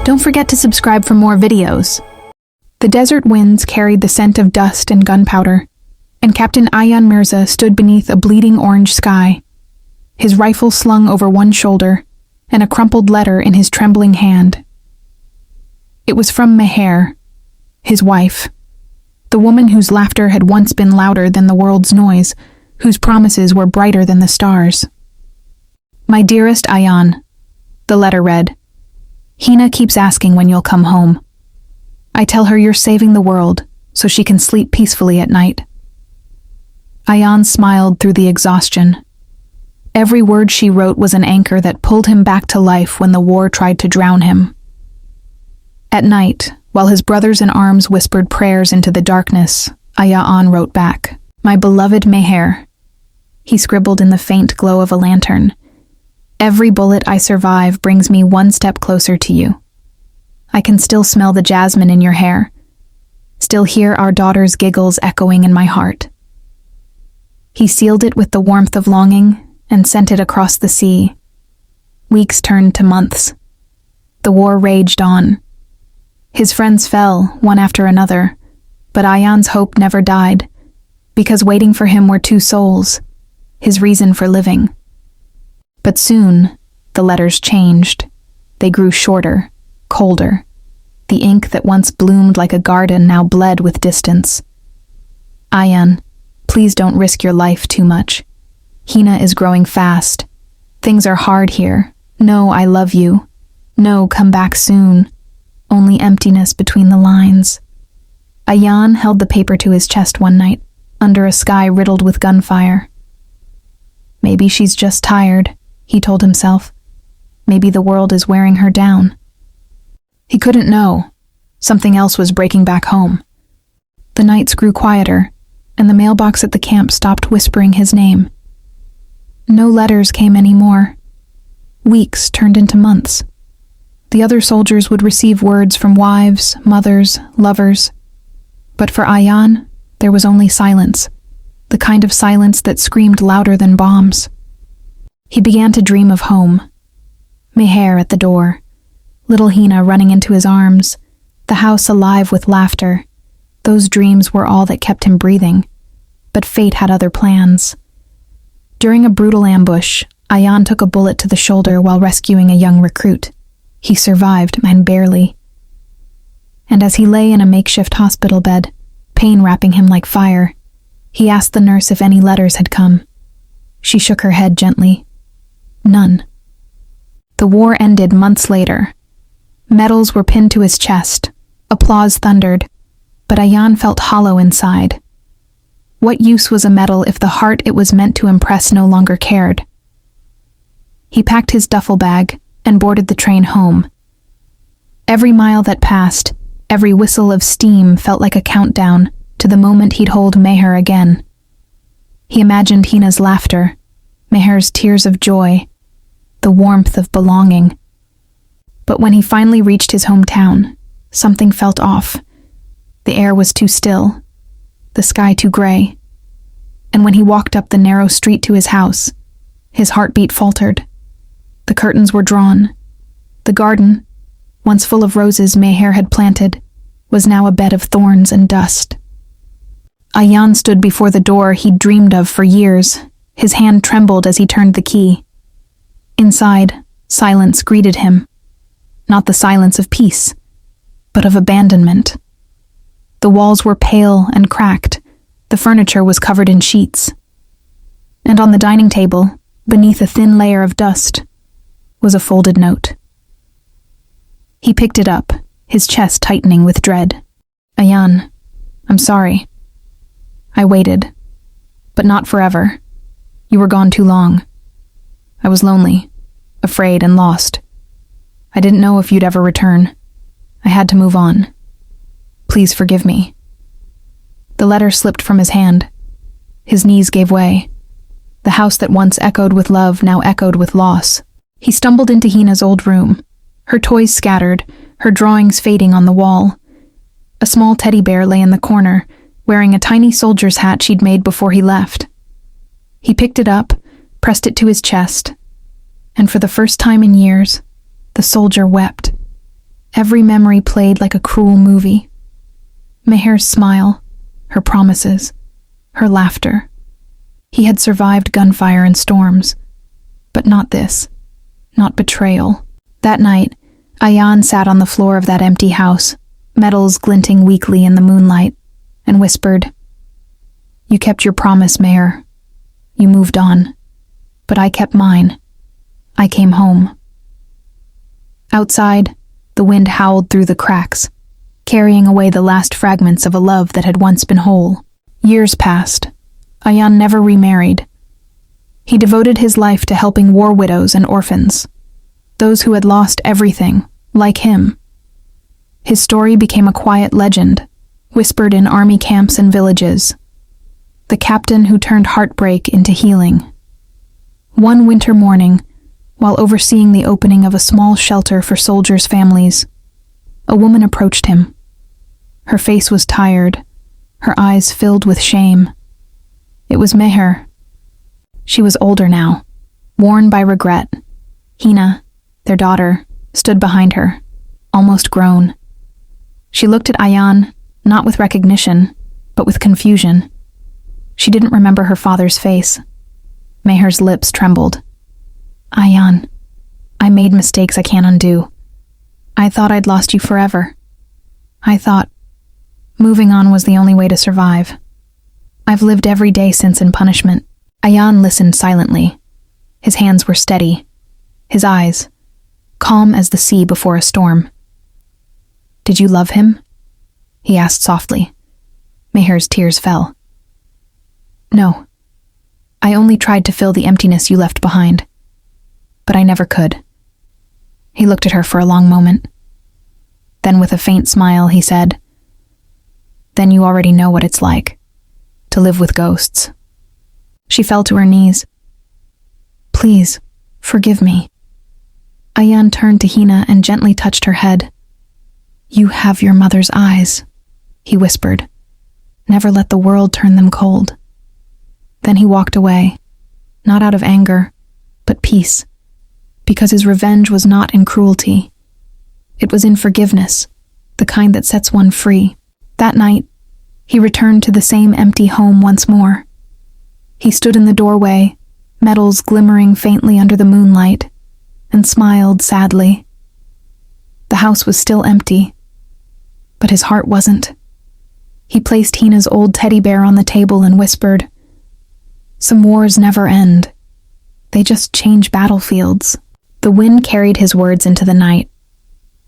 Don't forget to subscribe for more videos. The desert winds carried the scent of dust and gunpowder, and Captain Ayaan Mirza stood beneath a bleeding orange sky, his rifle slung over one shoulder and a crumpled letter in his trembling hand. It was from Meher, his wife, the woman whose laughter had once been louder than the world's noise, whose promises were brighter than the stars. My dearest Ayaan, the letter read, Hina keeps asking when you'll come home. I tell her you're saving the world so she can sleep peacefully at night. Ayaan smiled through the exhaustion. Every word she wrote was an anchor that pulled him back to life when the war tried to drown him. At night, while his brothers in arms whispered prayers into the darkness, Ayaan wrote back, My beloved Meher. He scribbled in the faint glow of a lantern, Every bullet I survive brings me one step closer to you. I can still smell the jasmine in your hair, still hear our daughter's giggles echoing in my heart. He sealed it with the warmth of longing and sent it across the sea. Weeks turned to months. The war raged on. His friends fell, one after another, but Ayaan's hope never died, because waiting for him were two souls, his reason for living. But soon, the letters changed. They grew shorter, colder. The ink that once bloomed like a garden now bled with distance. Ayaan, please don't risk your life too much. Hina is growing fast. Things are hard here. No, I love you. No, come back soon. Only emptiness between the lines. Ayaan held the paper to his chest one night, under a sky riddled with gunfire. Maybe she's just tired, he told himself. Maybe the world is wearing her down. He couldn't know. Something else was breaking back home. The nights grew quieter, and the mailbox at the camp stopped whispering his name. No letters came anymore. Weeks turned into months. The other soldiers would receive words from wives, mothers, lovers. But for Ayaan, there was only silence, the kind of silence that screamed louder than bombs. He began to dream of home. Meher at the door, little Hina running into his arms, the house alive with laughter. Those dreams were all that kept him breathing. But fate had other plans. During a brutal ambush, Ayaan took a bullet to the shoulder while rescuing a young recruit. He survived, and barely. And as he lay in a makeshift hospital bed, pain wrapping him like fire, he asked the nurse if any letters had come. She shook her head gently. None. The war ended months later. Medals were pinned to his chest. Applause thundered. But Ayaan felt hollow inside. What use was a medal if the heart it was meant to impress no longer cared? He packed his duffel bag and boarded the train home. Every mile that passed, every whistle of steam felt like a countdown to the moment he'd hold Meher again. He imagined Hina's laughter, Meher's tears of joy, the warmth of belonging. But when he finally reached his hometown, something felt off. The air was too still, the sky too gray. And when he walked up the narrow street to his house, his heartbeat faltered. The curtains were drawn. The garden, once full of roses Meher had planted, was now a bed of thorns and dust. Ayaan stood before the door he'd dreamed of for years. His hand trembled as he turned the key. Inside, silence greeted him. Not the silence of peace, but of abandonment. The walls were pale and cracked. The furniture was covered in sheets. And on the dining table, beneath a thin layer of dust, was a folded note. He picked it up, his chest tightening with dread. Ayaan, I'm sorry. I waited, but not forever. You were gone too long. I was lonely, afraid, and lost. I didn't know if you'd ever return. I had to move on. Please forgive me. The letter slipped from his hand. His knees gave way. The house that once echoed with love now echoed with loss. He stumbled into Hina's old room, her toys scattered, her drawings fading on the wall. A small teddy bear lay in the corner, wearing a tiny soldier's hat she'd made before he left. He picked it up, pressed it to his chest, and for the first time in years, the soldier wept. Every memory played like a cruel movie. Meher's smile, her promises, her laughter. He had survived gunfire and storms, but not this, not betrayal. That night, Ayan sat on the floor of that empty house, metals glinting weakly in the moonlight, and whispered, "You kept your promise, Meher. You moved on. But I kept mine. I came home." Outside, the wind howled through the cracks, carrying away the last fragments of a love that had once been whole. Years passed. Ayan never remarried. He devoted his life to helping war widows and orphans, those who had lost everything, like him. His story became a quiet legend, whispered in army camps and villages. The captain who turned heartbreak into healing. One winter morning, while overseeing the opening of a small shelter for soldiers' families, a woman approached him. Her face was tired, her eyes filled with shame. It was Meher. She was older now, worn by regret. Hina, their daughter, stood behind her, almost grown. She looked at Ayan, not with recognition, but with confusion. She didn't remember her father's face. Meher's lips trembled. "Ayan, I made mistakes I can't undo. I thought I'd lost you forever. I thought moving on was the only way to survive. I've lived every day since in punishment." Ayan listened silently. His hands were steady, his eyes calm as the sea before a storm. "Did you love him?" he asked softly. Meher's tears fell. "No. I only tried to fill the emptiness you left behind. But I never could." He looked at her for a long moment. Then with a faint smile, he said, "Then you already know what it's like, to live with ghosts." She fell to her knees. "Please, forgive me." Ayan turned to Hina and gently touched her head. "You have your mother's eyes," he whispered. "Never let the world turn them cold." Then he walked away, not out of anger, but peace, because his revenge was not in cruelty. It was in forgiveness, the kind that sets one free. That night, he returned to the same empty home once more. He stood in the doorway, metals glimmering faintly under the moonlight, and smiled sadly. The house was still empty, but his heart wasn't. He placed Hina's old teddy bear on the table and whispered, "Some wars never end. They just change battlefields." The wind carried his words into the night,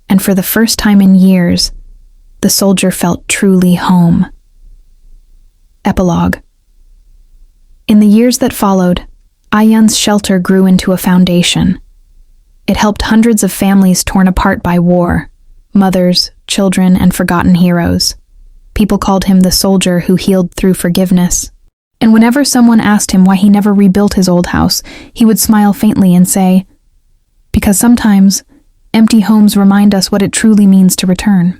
and for the first time in years, the soldier felt truly home. Epilogue. In the years that followed, Ayan's shelter grew into a foundation. It helped hundreds of families torn apart by war, mothers, children, and forgotten heroes. People called him the soldier who healed through forgiveness. And whenever someone asked him why he never rebuilt his old house, he would smile faintly and say, "Because sometimes empty homes remind us what it truly means to return."